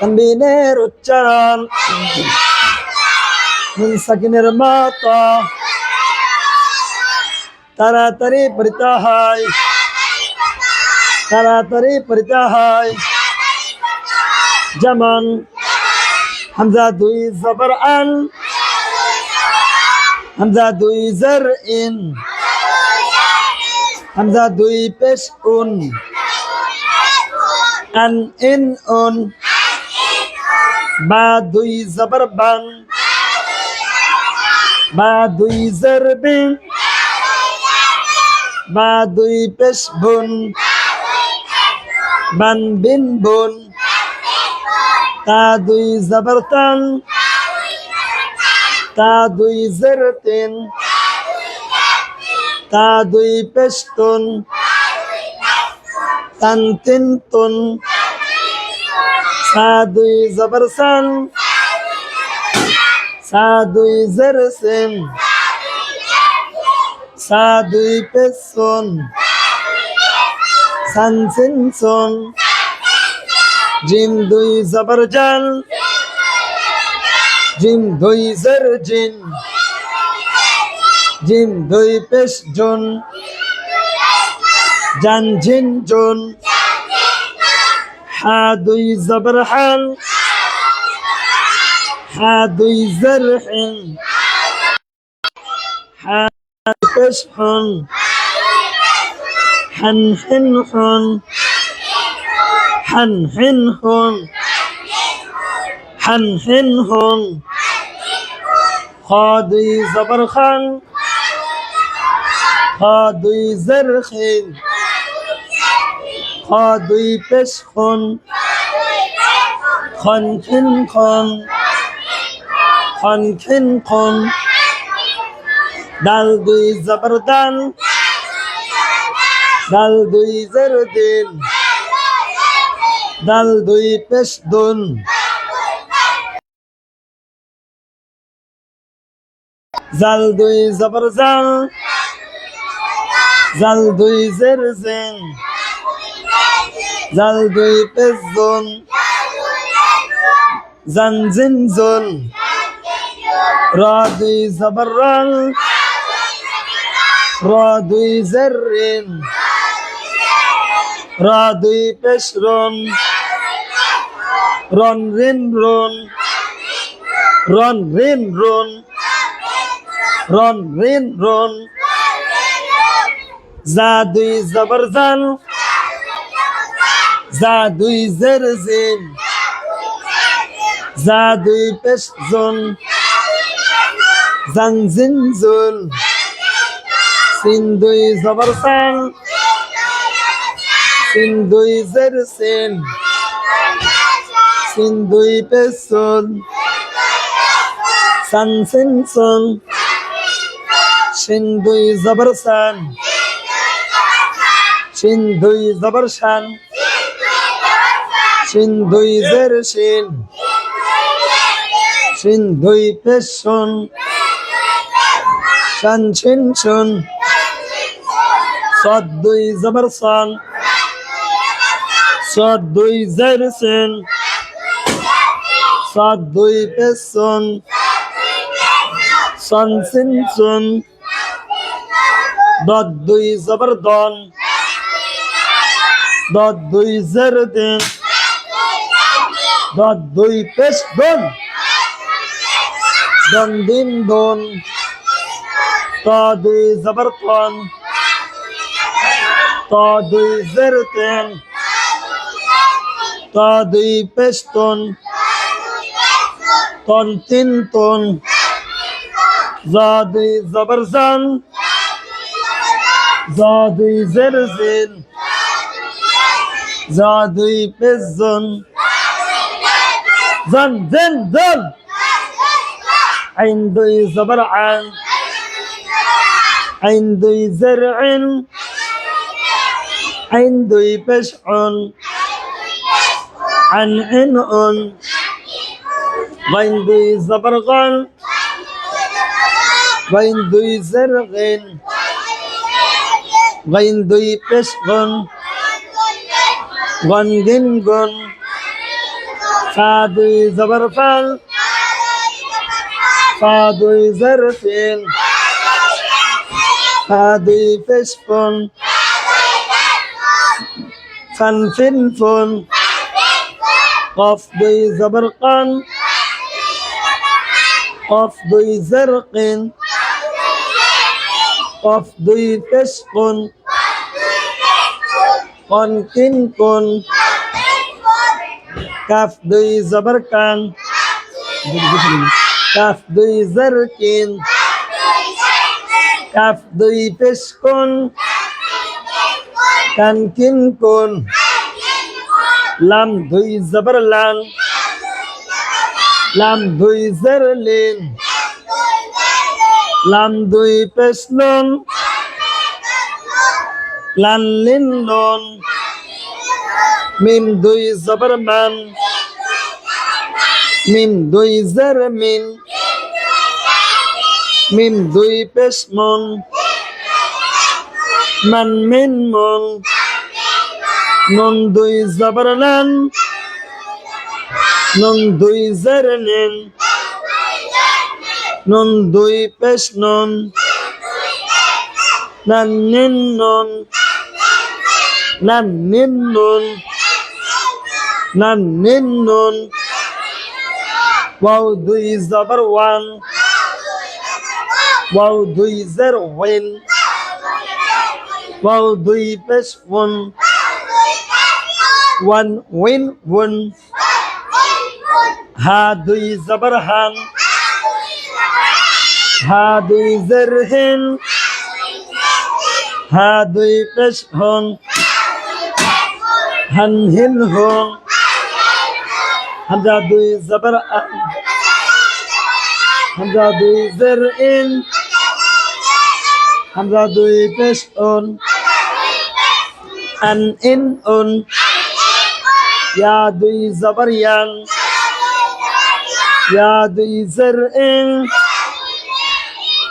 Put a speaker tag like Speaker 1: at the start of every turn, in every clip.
Speaker 1: তানবিনের উচ্চারণ নুন সাকিনের মতো তাড়াতাড়ি পড়তে হয়, তাড়াতাড়ি পড়তে হয়। যেমন হামজা দুই জবর আন, হামজা দুই জের ইন, হামজা দুই পেশ উন, আন ইন উন। বা দুই জবর বান, বা দুই জের বিন, বা দুই পেশ বুন, বান বিন বুন। তা দুই জবর তান, তা দুই জের তিন, তা দুই পেশ তুন, তান তিন তুন। সা দুই জবর সান, সা দুই জের সিন, সা দুই পেশ সুন, সান সিন সুন। জিম দুই জবর জান, জিম দুই জের জিন, জিম দুই পেশ জুন, জান জিন জুন। হা দুই জবর হান, হা দুই জের হিন, হা পেশ হুন, হান হিন হুন, হান হিন হুন, হান হিন হুন। খ দুই জবর খান, খ দুই জের খিন, খ দুই পেশ খুন, খন খিন খন, খন খিন খন। দাল দুই জবর দান, দাল দুই জের দিন, দাল দুই পেশ দুন, জাল দুই জবর জাল, জাল দুই জের জিন, জাল দুই পেশ জুন, জান জিন জুন। রা দুই জবর রান, রা দুই জের রিন, রা দুই পেশ রন, রন রিন রন, রন রিন রন, রন রিন রন। জা দুই জবর জান, জা দুই জের জিন, জা দুই পেশ জুন, জান জিন জুন। সিন দুই জবর সান, সিন দুই জের সিন, সিন দুই পেশ সুন, সান সিন সুন। শিন দুই জবর সান, শিন দুই জবর শান, শিন দুই জের শিন, শিন দুই পেশ শুন, শান শিন শুন। صاد দুই জবর সান, صاد দুই জের সিন, صاد দুই পেশ সুন, সান সিন সুন। ضاد দুই জবর দন, ضاد দুই জের দিন, ضاد দুই পেশ দন, দন দিন দন। তা দুই জবর তন, তা দুই জের তেন, তা দুই পেশ তন, তন তিন তন। জা দুই জবর জান, জা দুই জের জিন, জা দুই পেশ জন, জন জিন জন। আইন দুই জবর আন, আইন দুই জের ইন, আইন দুই পেশ উন, আন ইন উন। গাইন দুই জবর গান, গাইন দুই জের গিন, গাইন দুই পেশ গুন, গন গিন গুন ফা দুই জবর ফাল ফা দুই জের ফিন ফা দুই পেশ ফুন ফান ফিন ফুন কফ দুই জবর কান কফ দুই জের কিন কফ দুই পেশ কুন কন কিন কুন কাফ দুই জবর কান কাফ দুই জের কিন কাফ দুই পেশ কুন কান কিন কুন লাম দুই জবর লান লাম দুই জের লিন লাম দুই পেশ লুন লান লিন লুন মিম দুই জবর মান মিম দুই জের মিন মিম দুই পেশ মুন মান মিন মুন নুন দুই জবর লান নুন দুই জের নিন নুন দুই পেশ নুন নান নিন নুন নান নিন নুন নান নিন নুন ওয়াও দুই জবর ওয়ান ওয়াও দুই জের ওয়ান ওয়াও দুই পেশ ওয়ান ওয়ান ওয়ান ওয়ান হা দুই জবর হান হা দুই জের হিন হা দুই পেশ হন হান হিন হন হামজা দুই জবর আন হামজা দুই জের ইন হামজা দুই পেশ অন আন ইন অন ইয়া দুই জবর ইয়ান ইয়া দুই জের ইন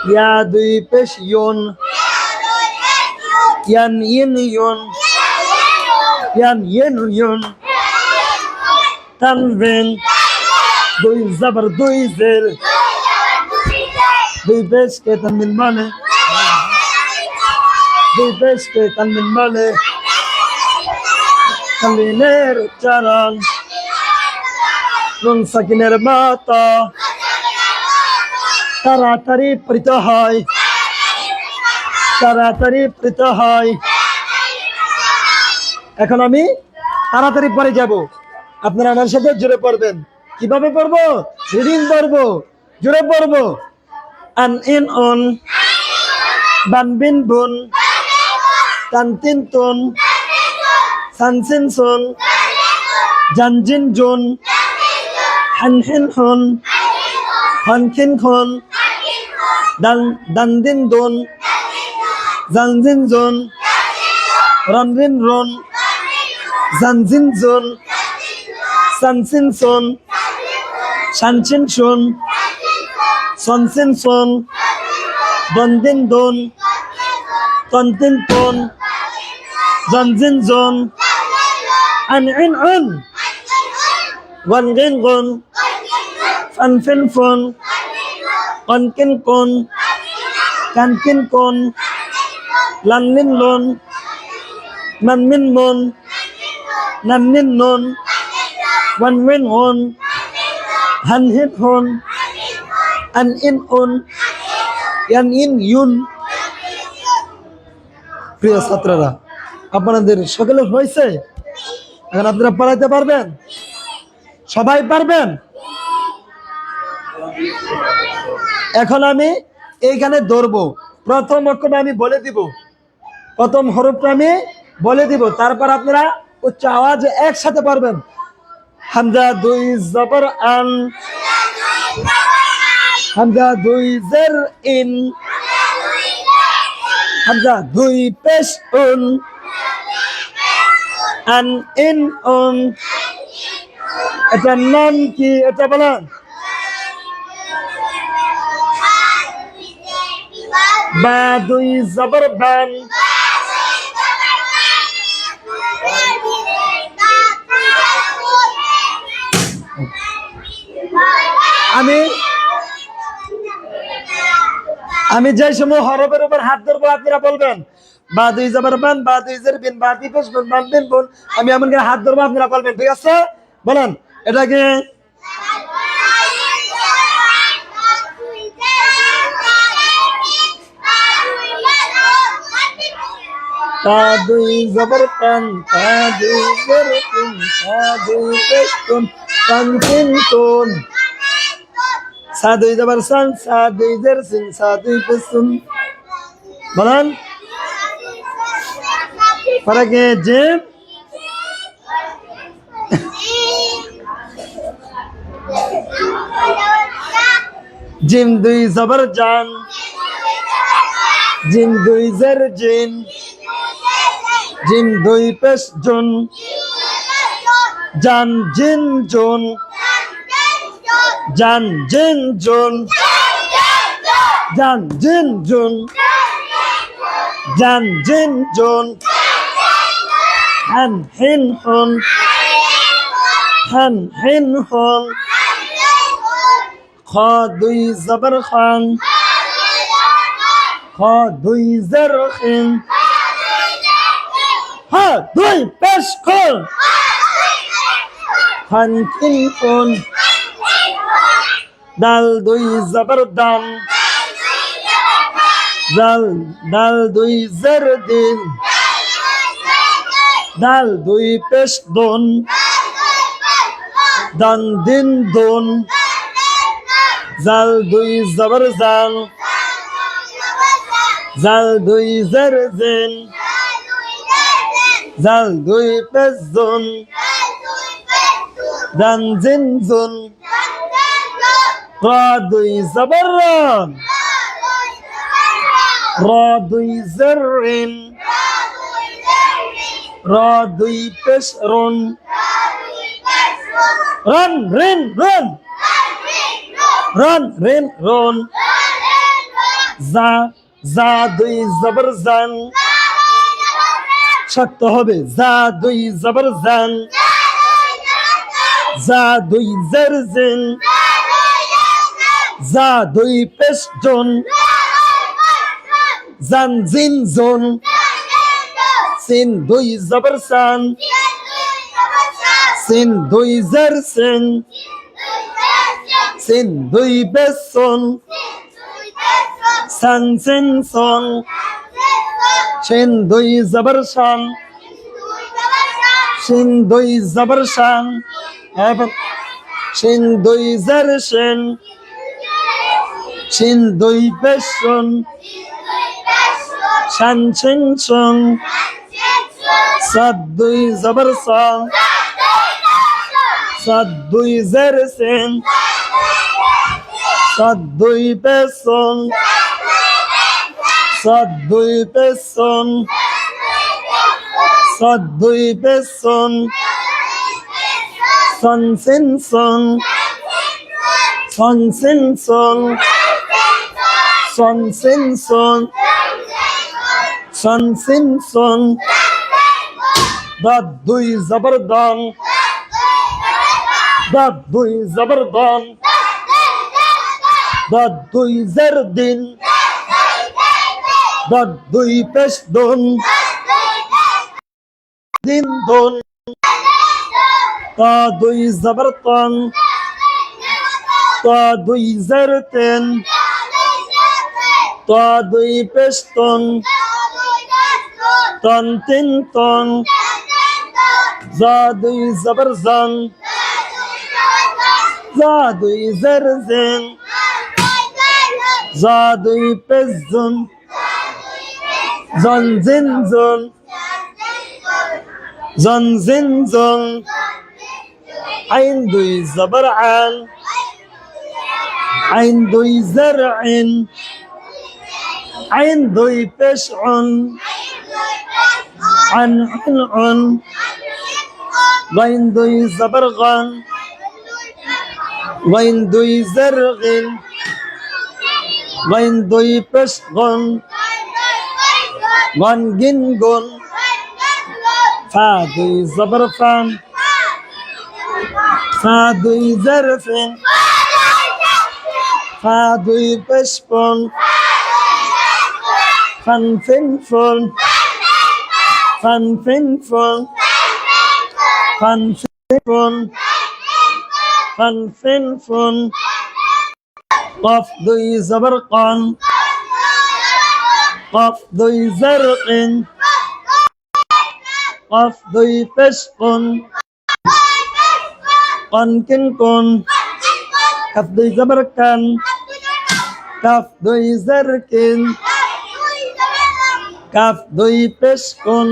Speaker 1: ইয়া দুই পেশ ইউন ইয়ান ইন ইউন ইয়ান ইন ইউন তানভিন দুই জবর দুই জের দুই পেশ কে তানভিন মানে দুই পেশ কে তানভিন মানে তানভিনের উচ্চারণ নুন সাকিনের মাতা তাড়াতাড়ি পড়িত হয় তাড়াতাড়ি পড়িত হয় এখন আমি তাড়াতাড়ি পড়ে যাব আপনারা আমার সাথে জোরে পড়বেন কিভাবে পড়বো রিডিং পড়বো জোরে পড়বো আন ইন অন বান বিন বুন তান তিন তুন সান সিন সুন জান জিন জুন হান হিন হুন হন খিন খুন দান দিন দুন জান জিন জুন রন রিন রুন জান জিন জুন সান সিন সুন শান সিন শুন সন সিন সুন দন দিন দুন তন তিন তুন জন জিন জুন আন ইন উন গন গিন গুন ফান ফিন ফুন কন কিন কুন কান কিন কুন লান লিন লুন মান মিন মুন নান নিন নুন ওয়ান উইন হুন হান হিন হুন আন ইন উন ইয়ান ইন ইউন প্রিয় ছাত্ররা আপনাদের সকলে হয়েছে এখন আপনারা পড়াইতে পারবেন সবাই পারবেন এখন আমি এইখানে ধরবো প্রথম অক্ষরটা আমি বলে দিব প্রথম হরফটা আমি বলে দিব তারপর আপনারা উচ্চ আওয়াজে একসাথে পড়বেন হামজা দুই জবর আন হামজা দুই জের ইন হামজা দুই পেশ উন আন ইন উন এটার নাম কি এটা বলেন বা দুই জবর বান আমি যে সময় হরফের উপর হাত ধরবো আপনারা বলবেন বা দুই জবর বান বা দুই জের বিন বা দুই পেশ বুন বান বিন বুন, আমি এমন করে হাত ধরবো আপনারা বলবেন, ঠিক আছে? বলেন এটাকে তা দুই জবর পান তা দুই জের তিন তা দুই পেশ তুন পান তিন তুন সা দুই জবর সান সা দুই জের সিন সা দুই পেশ তুন। বলেন পরে যে জিম দুই জবর জান জিম দুই জের জিন জিম দুই পেশ জুন জান জিন জুন জান জিন জুন জান জিন জুন জান জিন জুন হান হিন হুন হান হিন হুন খ দুই জবর খান খ দুই জের খিন হা দুই পেশ খুন খান কিন খুন দাল দুই জবর দান দাল দুই জের দিন দাল দুই পেশ দোন দান দিন দোন জাল দুই জবর জাল জাল দুই জের জিন জাল দুই পেশ জুন দান জিন জুন রা দুই জবর রান রা দুই জের রিন রা দুই পেশ রুন রান রিন রুন রান রিন রুন জা দুই জবর জান শক্ত হবে জা দুই জবর জান জা দুই জের জিন জা দুই পেশ জুন জান জিন জুন সিন দুই জবর সান সিন দুই জের সিন সিন দুই পেশ সুন সান সিন সুন শিন দুই জবর শান শিন দুই জবর শান শিন দুই জের শিন শিন দুই পেশ শুন শান শিন শুন সাদ দুই জবর সান সাদ দুই জের সিন সাদ দুই পেশ শুন সাদ দুই পেশ শুন সাদ দুই পেশ শুন সন সিন শুন সন সিন শুন সন সিন শুন সন সিন শুন দাদ দুই জবর দান দাদ দুই জবর দান দাদ দুই জের দিন দাদ দুই পেশ দুন দিন দুন তা দুই জবর তান তা দুই জের তিন তা দুই পেশ তুন তন তিন তন জা দুই জবর জান জা দুই জের জিন জা দুই পেশ জুন জন জিন জুন জন জিন জুন আইন দুই জবর আন আইন দুই জের আইন আইন দুই পেশ উন عن عن غين دوي زبر غن غين دوي زرغ غين دوي بش غن غن جن غن فا دوي زبر فان فا دوي زرف ফা দুই পেশ ফোন ফান ফিন ফোন ফান ফিন ফোন ফান ফিন ফোন ফান ফিন ফোন قاف দুই জবর قان قاف দুই زرق قاف দুই পেশ قن قن কিন কোন কাফ দুই জবর কান কাফ দুই زركن কাফ দুই পেশ কোন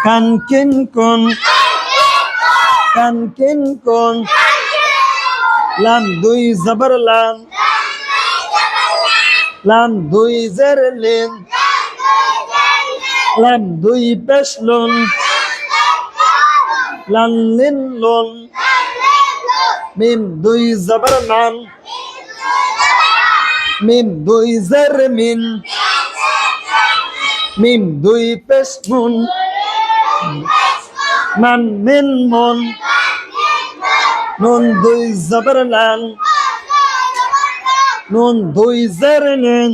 Speaker 1: কান কিন কোন কান কিন কোন লাম দুই জবর লাম লাম দুই জের লিন লাম দুই পেশ লুন লাম লিন লুন মিম দুই জবর মান মিম দুই জের মিন মিম দুই পেশ মুন মান মিন মুন নুন দুই জবর লান নুন দুই জের নিন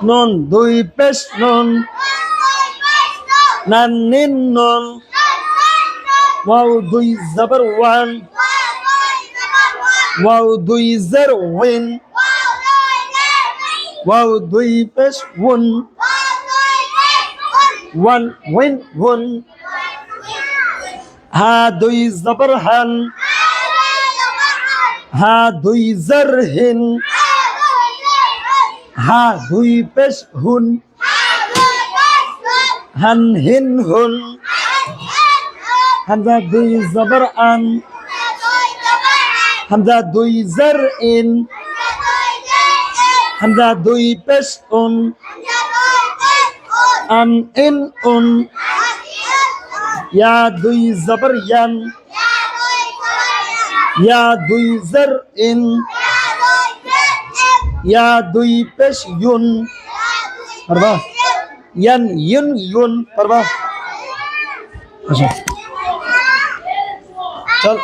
Speaker 1: নুন দুই পেশ নুন নান নিন নুন ওয়াও দুই জবর ওয়ান ওয়াও দুই জের ওয়ান ওয়াও দুই পেশ ওয়ান ওয়ান ওয়ান ওয়ান হা দুই জবর হান হা দুই জের হিন হা দুই পেশ হুন হান হিন হুন হামজা দুই জবর আন হামজা দুই জের ইন হামজা দুই পেশ উন আন ইন উন ইয়া দুই জবর ইয়ান ইয়া দুই জের ইন ইয়া দুই পেশ ইউন পারবা ইয়ান ইউন ইউন পারবা আচ্ছা চল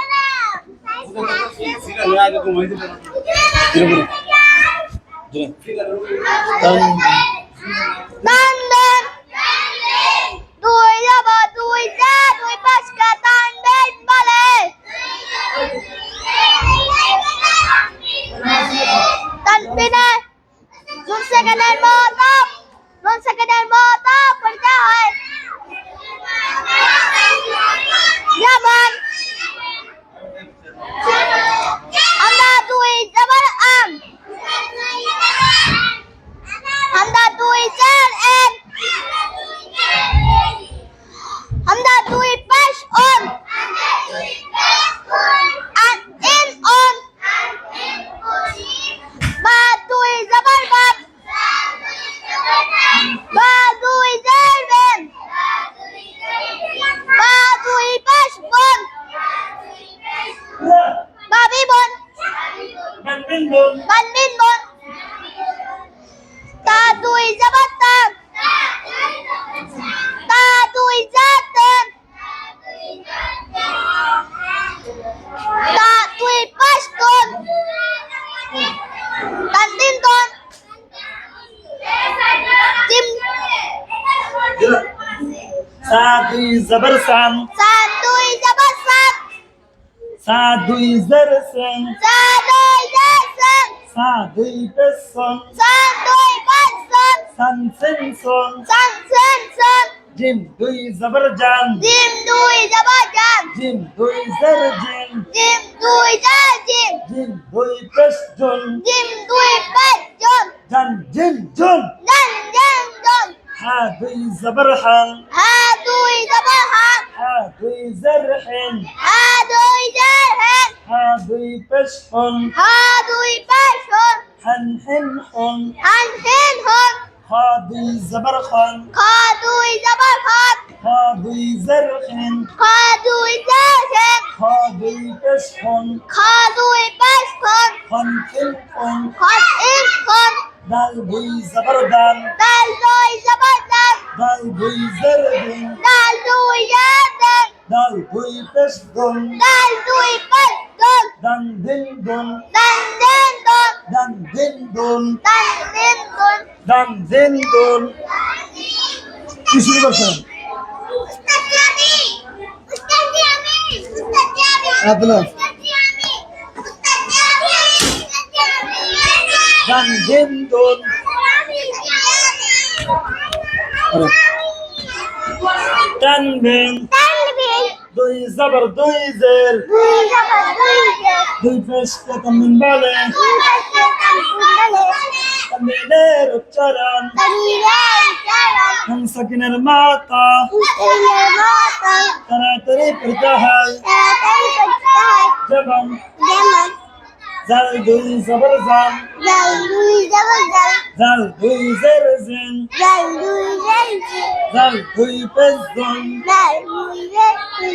Speaker 1: দুই জবর সান দুই জবর সান সা দুই জের সেন সা দুই পেশ সন সান সেন সন জিম দুই জবর জান জিম দুই জের জিম জিম দুই পেশ জন জান জিম জন হা দুই জবর হান হা দুই জের হেন হা দুই পেশ হন হান হেন হন খা দুই জবর খান খা দুই জের হেন খা দুই পেশ হন খান কিন হন দাল দুই জবর দান দাল দুই জের দিন দাল দুই পেশ দন দাল দান দিন দুন
Speaker 2: dan din dun
Speaker 1: দান দিন দুন
Speaker 2: dan din dun
Speaker 1: দান দিন দুন কি শুরু করছেন
Speaker 2: Ustaz Jami Ustaz Jami Ustaz Jami
Speaker 1: Abdullah
Speaker 2: Ustaz Jami Ustaz Jami Ustaz Jami
Speaker 1: দান দিন দুন তানবিন
Speaker 2: Tanbih
Speaker 1: দুই জবর দুই জের
Speaker 2: Dui jabat dui je
Speaker 1: দুই পেশ তানবিন বলে
Speaker 2: Dui kasihkan kundale
Speaker 1: তানবিনের উচ্চারণ
Speaker 2: Tanilai jalan
Speaker 1: হামসাকিনের মাতা
Speaker 2: Ustaznya mata
Speaker 1: তাড়াতাড়ি পড়তে হয়
Speaker 2: Teratai pecah
Speaker 1: যেমন
Speaker 2: Zaman
Speaker 1: জাল দুই জবর জাল
Speaker 2: Jal dui jabat jal
Speaker 1: জাল দুই জের জিন
Speaker 2: Jal dui janji
Speaker 1: জাল দুই পেশ দুন
Speaker 2: Jal dui janji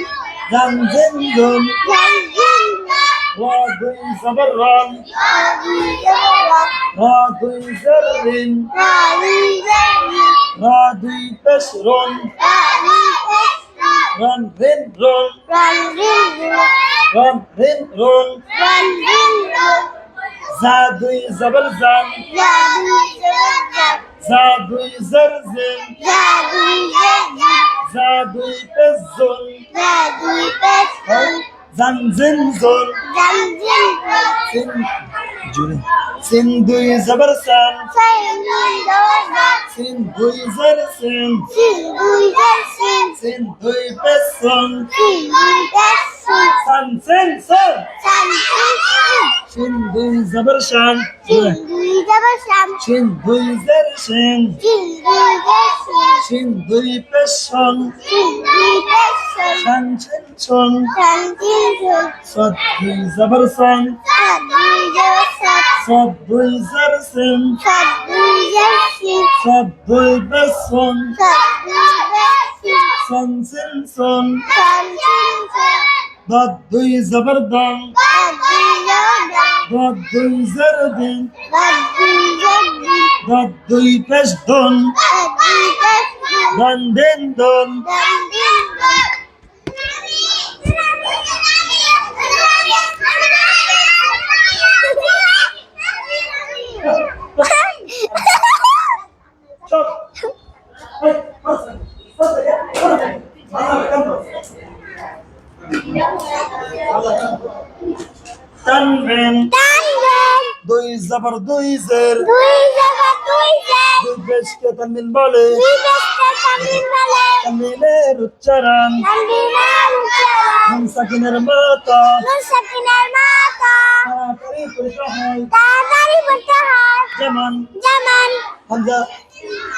Speaker 1: জান জিন দুন
Speaker 2: Jal jinna
Speaker 1: রা দুই জবর রান
Speaker 2: Dui jabat
Speaker 1: রা দুই জের রিন
Speaker 2: Dui janji
Speaker 1: রা দুই পেশ রন
Speaker 2: Dui pesta
Speaker 1: রান রিন রন
Speaker 2: Ran rindu
Speaker 1: রান রিন রন
Speaker 2: Ran rindu
Speaker 1: জা দুই জবর জান
Speaker 2: Jal dui jabat jal
Speaker 1: জা দুই জের জিন
Speaker 2: Jal dui janji
Speaker 1: জা দুই পেশ জুন
Speaker 2: Jal dui pesta
Speaker 1: জান জিন জুন
Speaker 2: Jal jindu
Speaker 1: সিন জুন সিন দুই জবর সান
Speaker 2: Sayin dui jabat jal
Speaker 1: সিন দুই জের সিন
Speaker 2: Sin dui jansin
Speaker 1: সিন দুই পেশ সুন
Speaker 2: Sin dui pesun
Speaker 1: সান সিন সুন
Speaker 2: San sin
Speaker 1: সিন দুই জবর শান
Speaker 2: Sin dui jabat sam
Speaker 1: সিন দুই জের সিন
Speaker 2: Sin dui jansin
Speaker 1: সিন দুই পেশ সুন
Speaker 2: Sin dui pesun
Speaker 1: শান সিন সুন
Speaker 2: San sin sun
Speaker 1: সদ দুই জবর সান
Speaker 2: Sad dui jabat sam
Speaker 1: সদ দুই জের সিন
Speaker 2: Sad dui jansin
Speaker 1: সদ দুই পেশ সুন
Speaker 2: Sad dui pesun
Speaker 1: সান সিন সুন
Speaker 2: San sin sun
Speaker 1: দদ দুই জবর দান
Speaker 2: Sad dui jabat
Speaker 1: দদ দুই জের দিন
Speaker 2: Sad dui jansin
Speaker 1: দদ দুই পেশ দুন
Speaker 2: Sad dui pesun
Speaker 1: দান দিন দুন
Speaker 2: Dan din dun
Speaker 1: চুপ তানবিন
Speaker 2: Tanbih
Speaker 1: দুই জবর দুই জের
Speaker 2: Dui jabat dui jen
Speaker 1: দুই পেশকে তানবিন বলে
Speaker 2: Dui besta tamin bale
Speaker 1: তানবিনের উচ্চারণ
Speaker 2: Tanbinan jalan
Speaker 1: হামসাকিনের মাতা
Speaker 2: Nusakinar mata
Speaker 1: তাড়াতাড়ি পড়তে হয়
Speaker 2: Tatari bertahan
Speaker 1: যেমন
Speaker 2: Zaman
Speaker 1: হামজা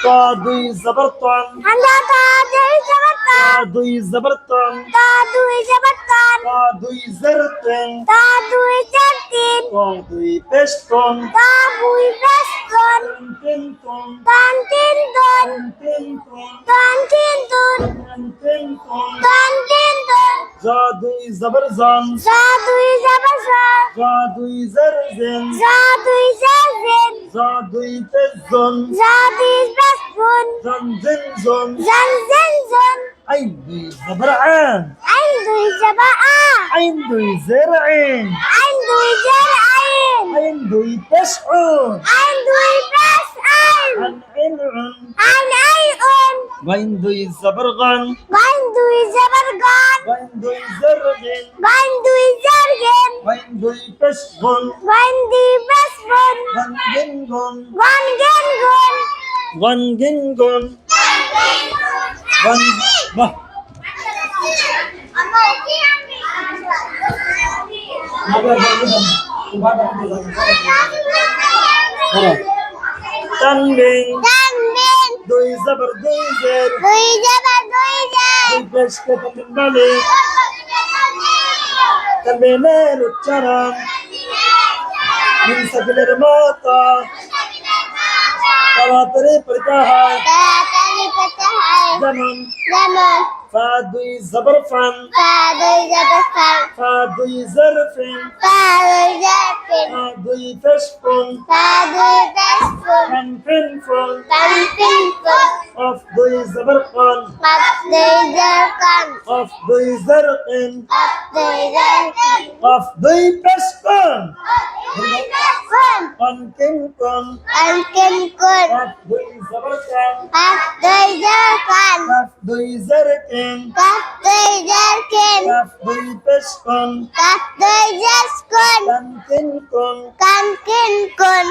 Speaker 1: তা দুই জবর তান
Speaker 2: Handa ta dui jabatan
Speaker 1: তা দুই জবর তান
Speaker 2: Ta dui jabatan
Speaker 1: তা দুই জের তিন
Speaker 2: Ta dui jantin
Speaker 1: তা দুই পেশ তুন
Speaker 2: Ta bui peston
Speaker 1: তিন তুন
Speaker 2: Tan tin dun
Speaker 1: তিন তুন
Speaker 2: Tan tin dun
Speaker 1: তিন তুন
Speaker 2: Tan tin dun
Speaker 1: জা দুই জবর জান
Speaker 2: Za dui jabasan
Speaker 1: জা দুই জের জিন
Speaker 2: Za dui jazin
Speaker 1: জা দুই পেশ জুন
Speaker 2: Za dui pestun
Speaker 1: জান জিন জুন
Speaker 2: Zan zin zun
Speaker 1: আইন দুই জবর আন
Speaker 2: Ain dui jaba'a
Speaker 1: আইন দুই জের আইন
Speaker 2: Ain dui jar ain
Speaker 1: আইন দুই পেশ উন
Speaker 2: Ain dui pes ain
Speaker 1: আন আইন উন
Speaker 2: Ain ay un
Speaker 1: গাইন দুই জবর গান
Speaker 2: Bain dui jabar gan
Speaker 1: Gyne দুই জের জিন
Speaker 2: Bain dui jargen
Speaker 1: গাইন দুই পেশ গুন
Speaker 2: Bain dui pesbun
Speaker 1: গান গিন গুন
Speaker 2: Wan gen gun
Speaker 1: গান গিন গুন গান বাহ তানবিন
Speaker 2: Tanbin
Speaker 1: দুই জবর দুই জের
Speaker 2: Dui jabar dui jar
Speaker 1: দুই পেশকে তানবিন বলে তানবিনের উচ্চারণ হামসাকিনের মাতা তাড়াতাড়ি পড়তে হয়
Speaker 2: Tatari petahai
Speaker 1: যেমন
Speaker 2: Zaman
Speaker 1: ফা দুই জবর ফান
Speaker 2: ফা দুই জবর ফান
Speaker 1: ফা দুই জের ফিন
Speaker 2: ফা দুই জের ফিন
Speaker 1: ফা দুই পেশ ফুন
Speaker 2: ফা দুই পেশ ফুন
Speaker 1: ফান ফিন ফুন
Speaker 2: ফান ফিন ফুন
Speaker 1: কফ দুই জবর কান
Speaker 2: কফ দুই জের কান
Speaker 1: কফ দুই জের কিন
Speaker 2: কফ দুই জের কিন
Speaker 1: কফ দুই পেশ কুন
Speaker 2: ফুন
Speaker 1: কান কিন কুন
Speaker 2: কান কিন কুন
Speaker 1: কফ দুই জবর কান
Speaker 2: কফ দুই জের কান
Speaker 1: কফ দুই জের কিন
Speaker 2: কফ দুই জের কিন
Speaker 1: কফ দুই পেশ কুন
Speaker 2: কফ দুই জের কুন
Speaker 1: কান কিন কুন
Speaker 2: কান কিন কুন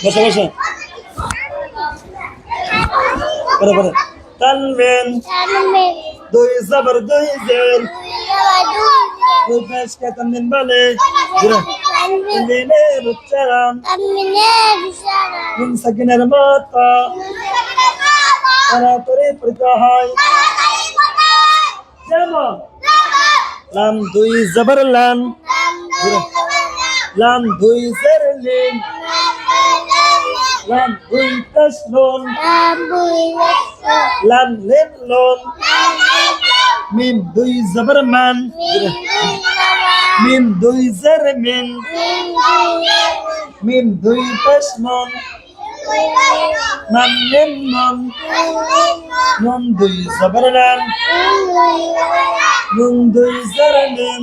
Speaker 1: বসে বসে পরে পরে তানবিন
Speaker 2: তানবিন
Speaker 1: দুই জবর দুই জের
Speaker 2: দুই
Speaker 1: দুই পেশ কে তানবিন বলে জোরে তানবিনের উচ্চারণ
Speaker 2: তানবিনের ইশারা
Speaker 1: নুন সাকিনের মতো তাড়াতাড়ি পড়তে হয় যেমন লাম দুই জবর লাম লাম দুই জের লিম লাম দুই পেশ লুন লাম লিম লুন মিম দুই জবর মান মিম দুই জের মিন মিম দুই পেশ নুন মান মিম নুন নুন দুই জবর নান নুন দুই জের নিন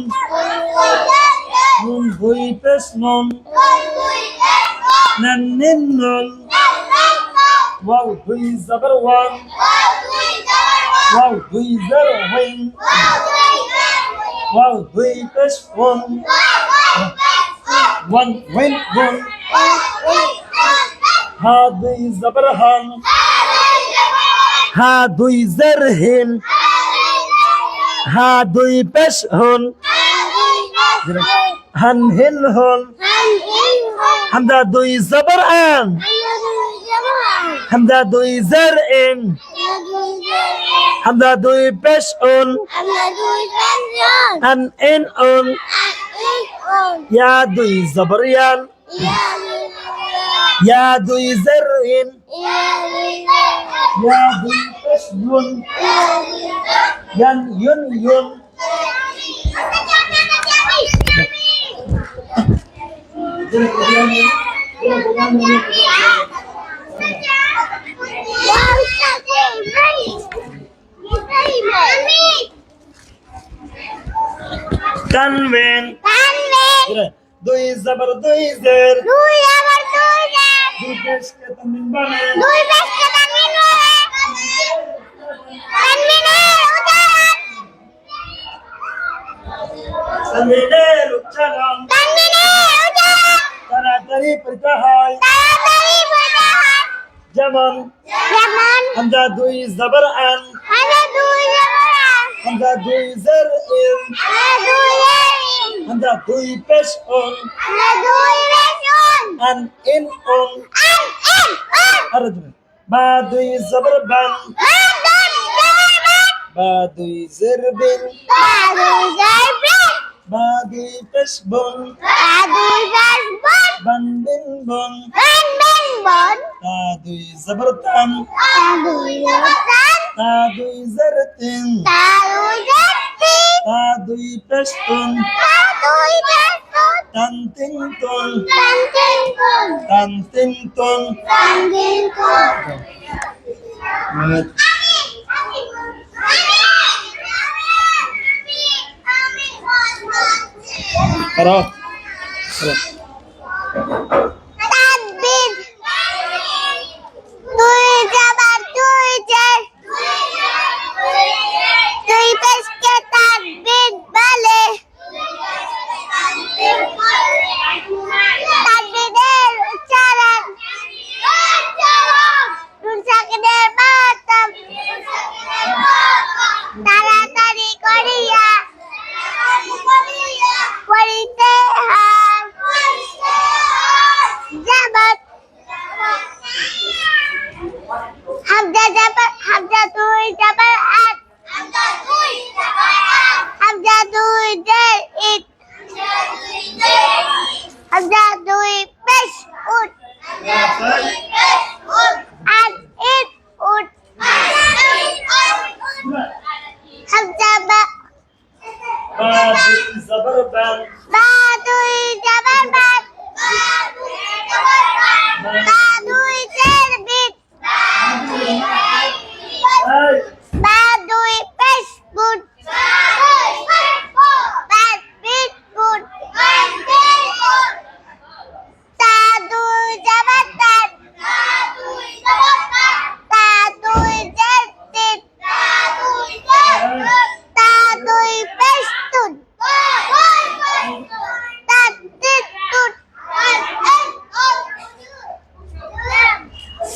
Speaker 1: নুন দুই পেশ নুন নান নিন নুন ওয়াও দুই জবর ওয়ান ওয়াও দুই জের ওয়ান ওয়াও দুই পেশ ওয়ান ওয়ান ওয়ান ওয়ান হা দুই জবর হান হা দুই জের হিন হা দুই পেশ হুন হান হিন হুন হামদা দুই জবর আন হামদা দুই জের ইন হামদা দুই পেশ উন আন ইন উন ইয়া দুই জবর ইয়ান ইয়া দুই জের ইন ইয়া দুই পেশ ইউন ইয়ান ইউন ইউন তানবিন দুই জবর দুই জের দুই পেশ কে তানবিন বলে তানবিনের উচ্চারণ তাড়াতাড়ি পড়তে হয় যেমন হামজা দুই জবর আন হামজা দুই জের ইন হামজা দুই পেশ উন আন ইন উন আর বা দুই জবর বান বা দুই জের বিন বা দুই পেশ বুন বান বিন বুন তা দুই জবর তান তা দুই জের তিন তা দুই পেশ তুন তান তিন তুন তান তিন তুন করো
Speaker 2: তাড়াতাড়ি করিয়া পড়িতে হয়
Speaker 1: জবর বান
Speaker 2: বা দুই জবর বাত বা দুই জের বিট বা দুই পেশ গুড বা বিট গুড তা দুই জবর তাত তা দুই জের তিত তা দুই পেশ তুদ তা তিত তুদ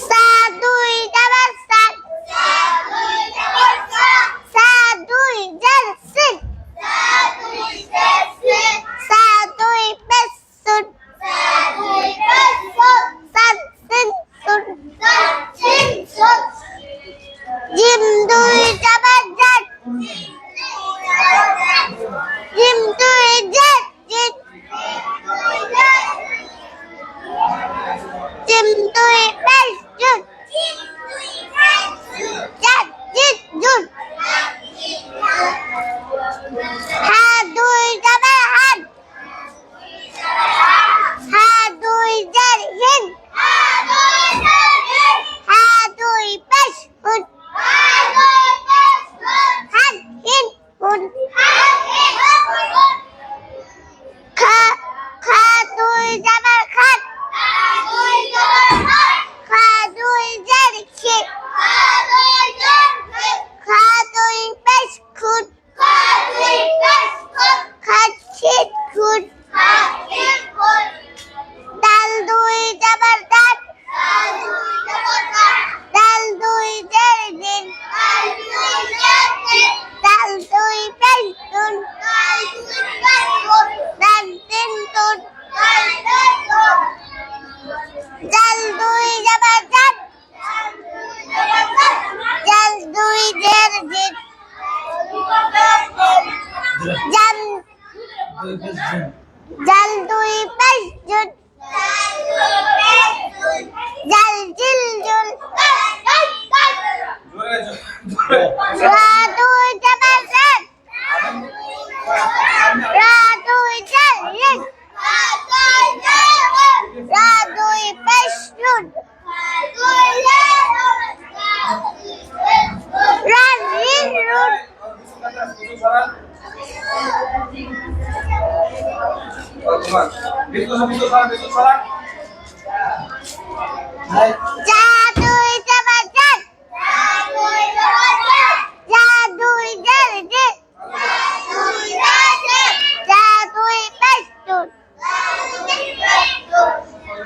Speaker 2: সা দুই জবর সাত সা দুই জের সিদ সা দুই পেশ সুদ সাত সিন সুদ জিম দুই জবর জাত জিম দুই জাত জিত জিম দুই পেশ জুত জাত জিত জুত হা দুই জবর হাত হা দুই জের হিন্দ হা দুই পেশ হুদ হাত হিন্দ হুদ খা খা দুই জবর খাত খা দুই জের খিত খা দুই পেশ খুদ খাত খিত খুদ দাল দুই জবর দাত দাল দুই জের দিন দাল দুই পেশ দুন দাল তিন তুন জাল দুই জবর জাত জাল দুই জের জিত জাল
Speaker 1: দুই পেশ জুন
Speaker 2: জাল দুই পেশ জুত জাল জিল জুল রা দুই জবর রাত রা দুই জের রিদ রা দুই পেশ রুদ রা রিন রুদ যা দুই জবর জাত যা দুই জের জিত যা দুই পেশ তুদ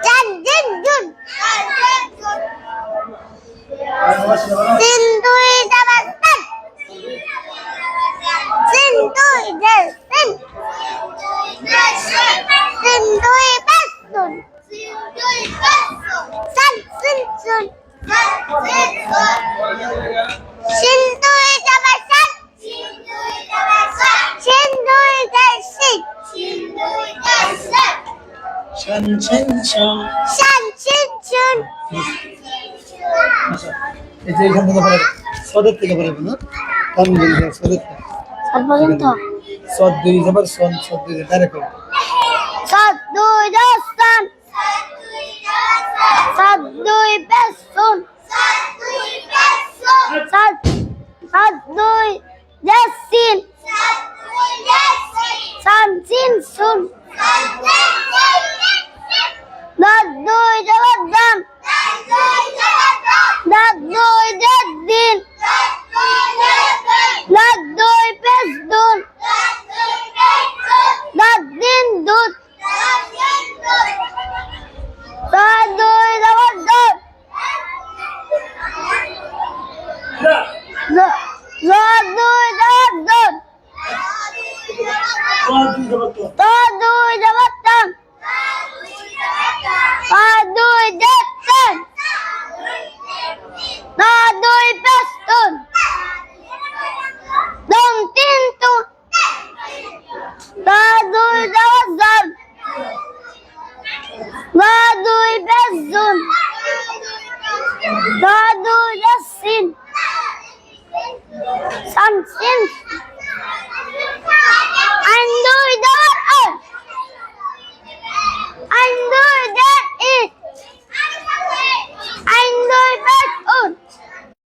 Speaker 2: জান জিন জুন সিন দুই জবর সাত সিন দুই জের সিন সিন দুই পেশ সুন সাত সিন সুন সিন দুই জবর সাত সিন দুই জের সিন
Speaker 1: শান শান শান
Speaker 2: শান সিন সুন
Speaker 1: এই যে এখান থেকে পড়ে সদের থেকে পড়ে না আলহামদুলিল্লাহ সদের থেকে
Speaker 2: সাত পর্যন্ত
Speaker 1: সদ দুই জবর সন সদ দুই ডাইরেক্ট
Speaker 2: সাত দুই দশ সান সাত দুই পেশ সুন সাত সাত দুই জের সিন সান সিন সুন দাত দুই জবর দান দাত দুই জের দিন দাত দুই পেশ দুন দাত দিন দুধ দাত দুই জবর দর দাত দুই জবর দর দাত দুই জবর টান দাত দুই জের টান দাত দুই পেশ তুন দম তিন তুন দাত দুই জবর জান দাত দুই পেশ জুন দাত দুই জের সিন সান সিন